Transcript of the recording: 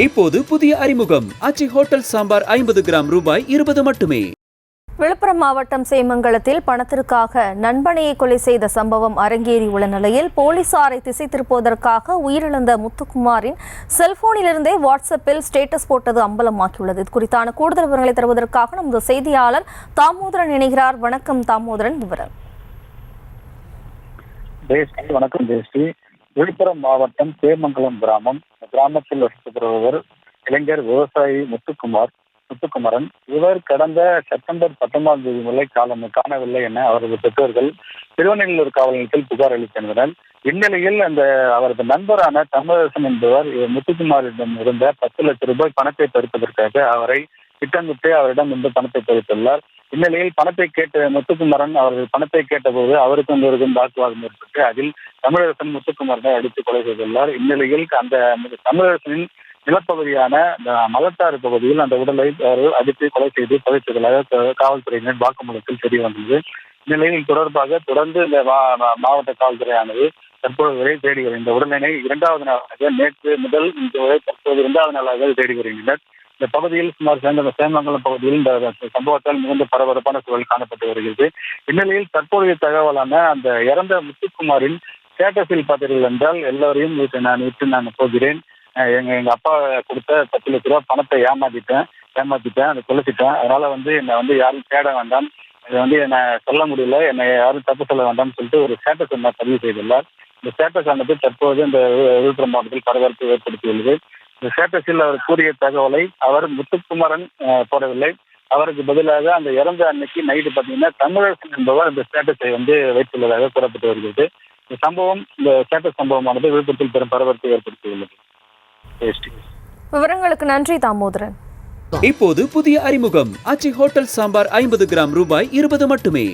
இப்போது புதிய அறிமுகம் ஆச்சி ஹோட்டல் சாம்பார் 50 கிராம் ரூபாய் 20 மட்டுமே. விழுப்புரம் மாவட்டம் சேமங்கலத்தில் பணத்திற்காக நண்பனையை கொலை செய்த சம்பவம் அரங்கேறியுள்ள நிலையில் போலீசாரை திசை திருப்புவதற்காக உயிரிழந்த முத்துக்குமாரின் செல்போனிலிருந்தே வாட்ஸ்அப்பில் ஸ்டேட்டஸ் போட்டது அம்பலமாக்கியுள்ளது. இது குறித்தான கூடுதல் விவரங்களை தருவதற்காக நமது செய்தியாளர் தாமோதரன் இணைகிறார். வணக்கம் தாமோதரன், விவரம். வணக்கம் ஜெயஸ்ரீ. விழுப்புரம் மாவட்டம் சேமங்கலம் கிராமத்தில் வசித்து வருபவர் இளைஞர் விவசாயி முத்துக்குமரன். இவர் கடந்த செப்டம்பர் 19ஆம் தேதி முதல் காணவில்லை என அவரது பெற்றோர்கள் திருவண்ணூர் காவல் நிலையத்தில் புகார் அளித்தனர். இந்நிலையில் அவரது நண்பரான தமிழரசன் என்பவர் முத்துக்குமாரிடம் இருந்த 10 லட்சம் ரூபாய் பணத்தை பறிப்பதற்காக அவரை திட்டமிட்டு அவரிடம் இந்த பணத்தை பறித்துள்ளார். இந்நிலையில் பணத்தை கேட்ட முத்துக்குமரன் அவர்கள் பணத்தை கேட்டபோது அவருக்கும் இவருக்கும் வாக்குவாதம் ஏற்பட்டு அதில் தமிழரசன் முத்துக்குமரனை அடித்து கொலை செய்துள்ளார். இந்நிலையில் அந்த தமிழரசனின் நிலப்பகுதியான மலத்தாறு பகுதியில் அந்த உடலை அடித்து கொலை செய்து புதைத்ததாக காவல்துறையினர் வாக்குமூலத்தில் தெரிய வந்தது. இந்நிலையில் தொடர்பாக தொடர்ந்து இந்த மாவட்ட காவல்துறையானது தற்போது வரை தேடி வருகிறது. இந்த உடலினை 2வது நாளாக நேற்று முதல் இன்று வரை தற்போது 2வது நாளாக தேடி வருகின்றனர். இந்த பகுதியில் சுமார் சேமங்கலம் பகுதியில் இந்த சம்பவத்தால் மிகுந்த பரபரப்பான சூழல் காணப்பட்டு வருகிறது. இந்நிலையில் தற்போதைய தகவலான அந்த இறந்த முத்துக்குமாரின் ஸ்டேட்டஸில் பார்த்தீர்கள் என்றால், எல்லோரையும் விட்டு நான் போகிறேன், எங்க அப்பா கொடுத்த 10 லட்ச ரூபாய் பணத்தை ஏமாத்திட்டேன், அதை தொலைச்சிட்டேன், அதனால என்னை யாரும் தேட வேண்டாம், இதை என்னை சொல்ல முடியல, என்னை யாரும் தப்பு சொல்ல வேண்டாம்னு சொல்லிட்டு ஒரு ஸ்டேட்டஸ் பதிவு செய்துள்ளார். இந்த ஸ்டேட்டஸ் ஆனது தற்போது இந்த விழுப்புரம் மாவட்டத்தில் பரபரப்பு ஏற்படுத்தியுள்ளது. இந்த ஸ்டேட்டஸில் அவர் கூறிய தகவலை அவர் முத்துக்குமரன் போடவில்லை. அவருக்கு பதிலாக அந்த இறந்த அன்னைக்கு நைட்டு பார்த்தீங்கன்னா தமிழரசன் என்பவர் இந்த ஸ்டேட்டஸை வைத்துள்ளதாக கூறப்பட்டு வருகிறது. இந்த ஸ்டேட்டஸ் சம்பவமானது விழுப்புரத்தில் பெரும் பரபரப்பை ஏற்படுத்தியுள்ளது. விவரங்களுக்கு நன்றி தாமோதரன். இப்போது புதிய அறிமுகம் ஆச்சி ஹோட்டல் சாம்பார் 50 கிராம் ரூபாய் 20 மட்டுமே.